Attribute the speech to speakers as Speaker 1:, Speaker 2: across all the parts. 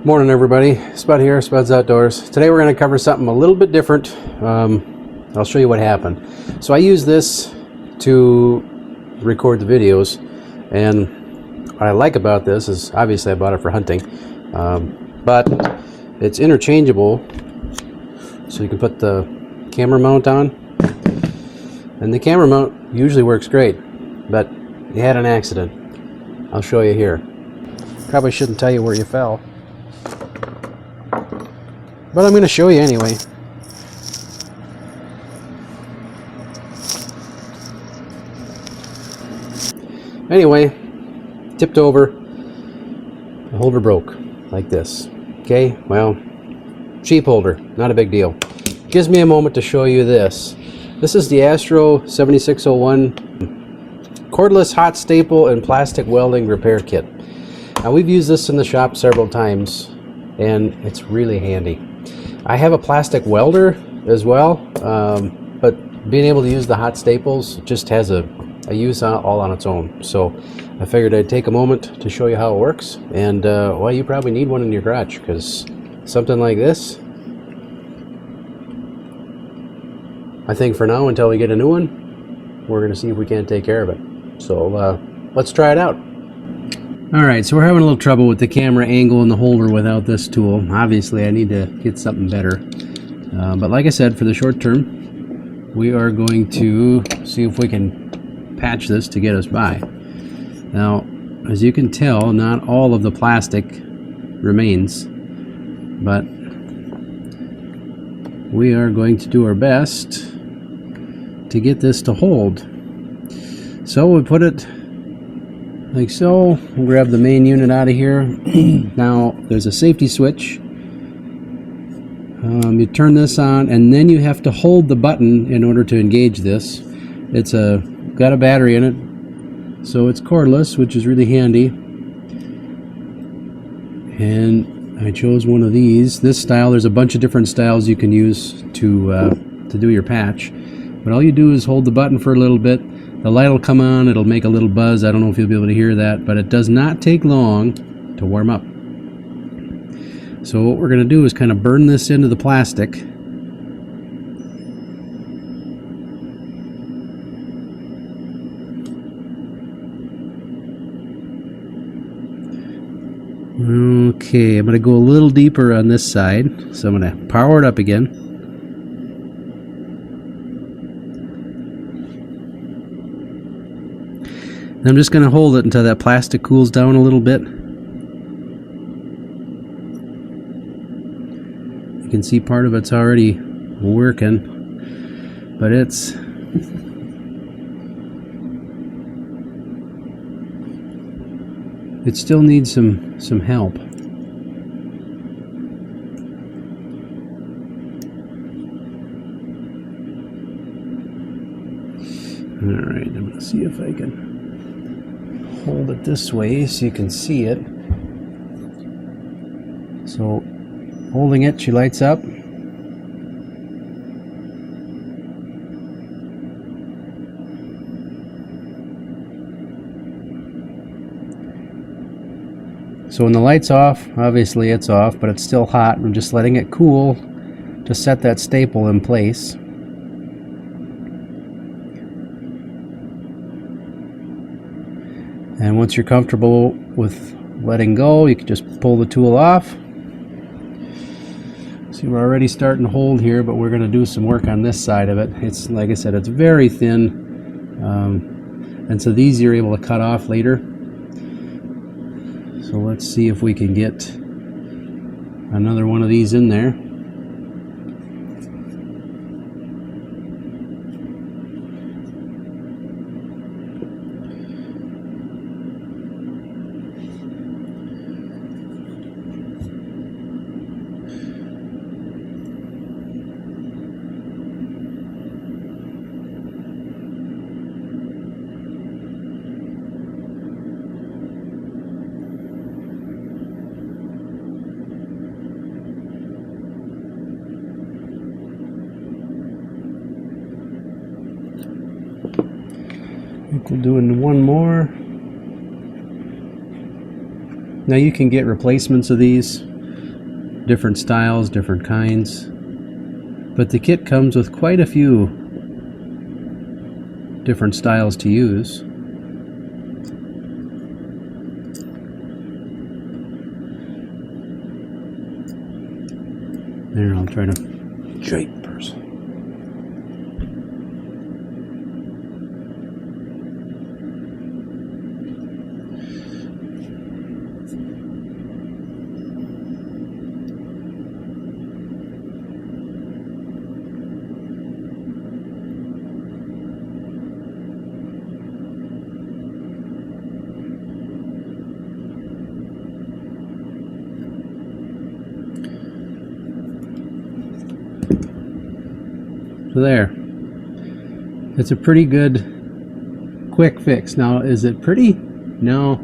Speaker 1: Morning everybody, Spud here, Spud's Outdoors. Today we're going to cover something a little bit different. I'll show you what happened. So I use this to record the videos, and what I like about this is obviously I bought it for hunting, but it's interchangeable, so you can put the camera mount on, and the camera mount usually works great, but you had an accident. I'll show you here. Probably shouldn't tell you where you fell, but I'm going to show you anyway. Anyway, tipped over, the holder broke, like this. Okay, well, cheap holder, not a big deal. Gives me a moment to show you this. This is the Astro 7601 cordless hot staple and plastic welding repair kit. Now we've used this in the shop several times, and it's really handy. I have a plastic welder as well, but being able to use the hot staples just has a use all on its own. So I figured I'd take a moment to show you how it works, and well, you probably need one in your garage, because something like this, I think for now, until we get a new one, we're going to see if we can't take care of it. So let's try it out. Alright, so we're having a little trouble with the camera angle and the holder without this tool. Obviously I need to get something better, but like I said, for the short term we are going to see if we can patch this to get us by. Now, as you can tell, not all of the plastic remains, but we are going to do our best to get this to hold. So we put it like so. We'll grab the main unit out of here. Now there's a safety switch. You turn this on, and then you have to hold the button in order to engage this. It's got a battery in it, so it's cordless, which is really handy. And I chose one of these. This style, there's a bunch of different styles you can use to do your patch. But all you do is hold the button for a little bit. The light will come on, it'll make a little buzz. I don't know if you'll be able to hear that, but it does not take long to warm up. So what we're going to do is kind of burn this into the plastic. Okay, I'm going to go a little deeper on this side. So I'm going to power it up again. I'm just going to hold it until that plastic cools down a little bit. You can see part of it's already working, but it still needs some help. Alright, I'm going to see if I can hold it this way so you can see it. So holding it, she lights up. So when the light's off, obviously it's off, but it's still hot. I'm just letting it cool to set that staple in place. And once you're comfortable with letting go, you can just pull the tool off. See, we're already starting to hold here, but we're going to do some work on this side of it. It's, like I said, it's very thin, and so these you're able to cut off later. So let's see if we can get another one of these in there. We'll do one more. Now you can get replacements of these. different styles, different kinds. But the kit comes with quite a few different styles to use. There, I'll try to joint person. So there, it's a pretty good quick fix. Now, is it pretty? No,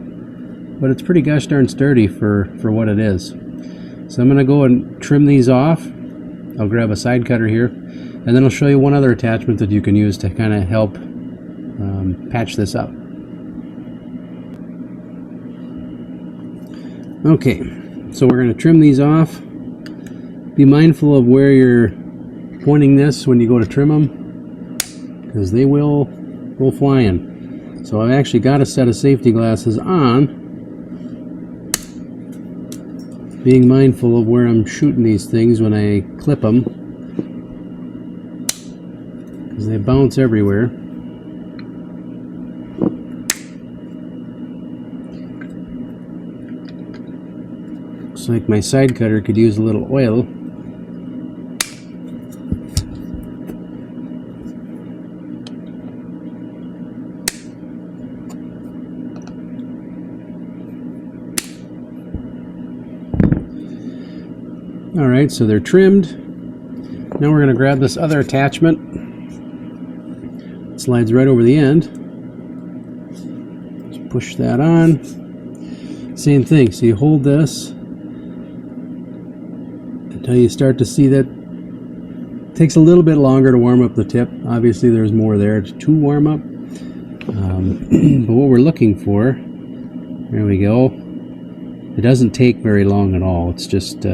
Speaker 1: but it's pretty gosh darn sturdy for what it is. So I'm going to go and trim these off. I'll grab a side cutter here, and then I'll show you one other attachment that you can use to kind of help patch this up. Okay, so we're going to trim these off. Be mindful of where you're pointing this when you go to trim them, because they will go flying. So I've actually got a set of safety glasses on, being mindful of where I'm shooting these things when I clip them, because they bounce everywhere. Looks like my side cutter could use a little oil. Alright, so they're trimmed. Now we're going to grab this other attachment. It slides right over the end. Just push that on. Same thing, so you hold this until you start to see that it takes a little bit longer to warm up the tip. Obviously there's more there to warm up. But what we're looking for, there we go. It doesn't take very long at all. It's just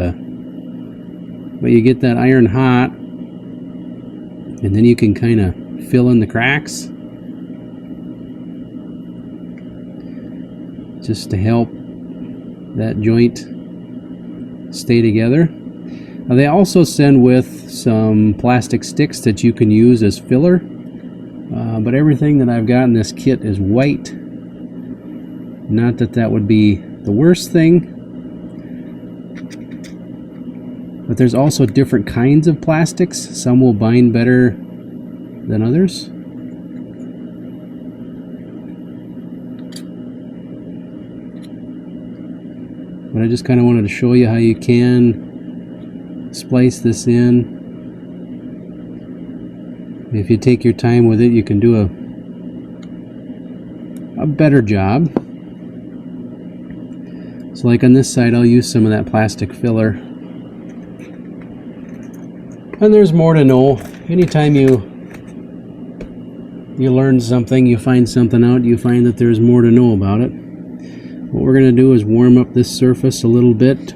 Speaker 1: but you get that iron hot, and then you can kind of fill in the cracks just to help that joint stay together. Now, they also send with some plastic sticks that you can use as filler, but everything that I've got in this kit is white. Not that that would be the worst thing, but there's also different kinds of plastics. Some will bind better than others. But I just kind of wanted to show you how you can splice this in. If you take your time with it, you can do a better job. So like on this side, I'll use some of that plastic filler. And there's more to know. Anytime you learn something, you find something out, you find that there's more to know about it. What we're going to do is warm up this surface a little bit.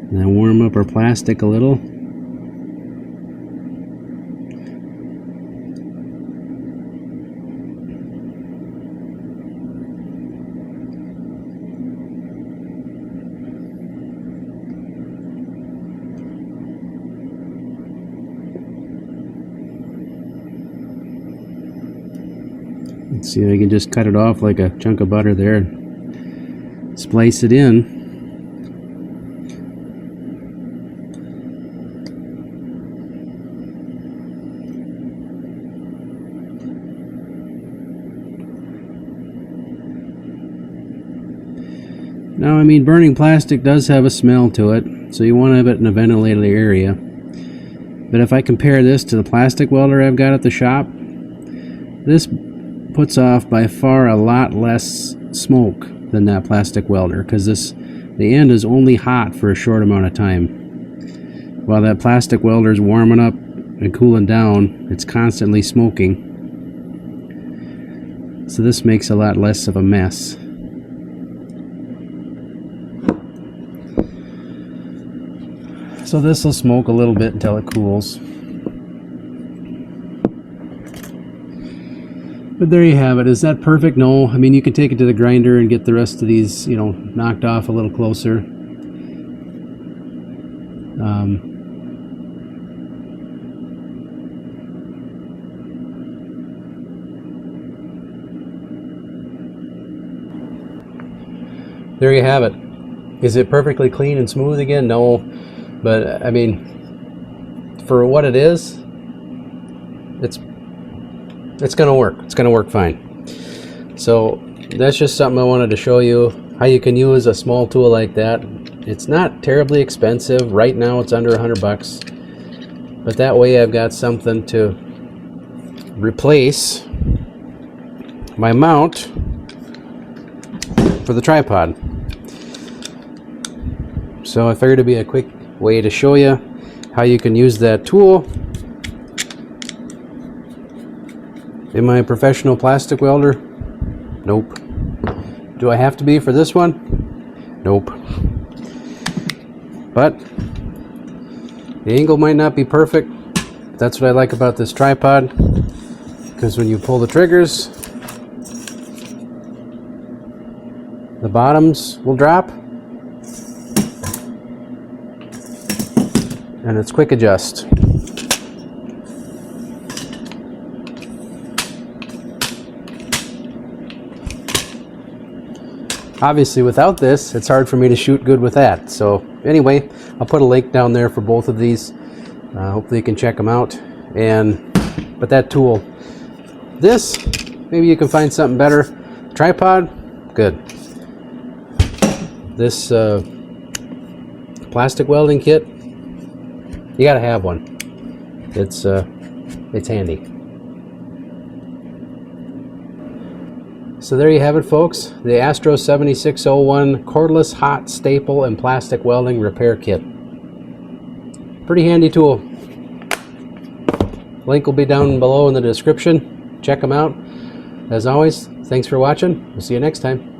Speaker 1: And then warm up our plastic a little. Let's see if I can just cut it off like a chunk of butter there and splice it in. Now, I mean, burning plastic does have a smell to it, so you want to have it in a ventilated area. But if I compare this to the plastic welder I've got at the shop, this puts off by far a lot less smoke than that plastic welder, because the end is only hot for a short amount of time, while that plastic welder is warming up and cooling down. It's constantly smoking, so this makes a lot less of a mess. So this will smoke a little bit until it cools. But there you have it. Is that perfect? No. I mean, you can take it to the grinder and get the rest of these, you know, knocked off a little closer. There you have it. Is it perfectly clean and smooth again? No. But, I mean, for what it is, it's going to work. It's going to work fine. So that's just something I wanted to show you, how you can use a small tool like that. It's not terribly expensive. Right now it's under $100. But that way I've got something to replace my mount for the tripod. So I figured it'd be a quick way to show you how you can use that tool. Am I a professional plastic welder? Nope. Do I have to be for this one? Nope. But the angle might not be perfect. That's what I like about this tripod, because when you pull the triggers, the bottoms will drop, and it's quick adjust. Obviously without this, it's hard for me to shoot good with that. So anyway, I'll put a link down there for both of these. Hopefully you can check them out. But that tool, this, maybe you can find something better. Tripod, good. This plastic welding kit, you gotta have one. It's handy. So there you have it, folks. The Astro 7601 cordless hot staple and plastic welding repair kit. Pretty handy tool. Link will be down below in the description. Check them out. As always, thanks for watching. We'll see you next time.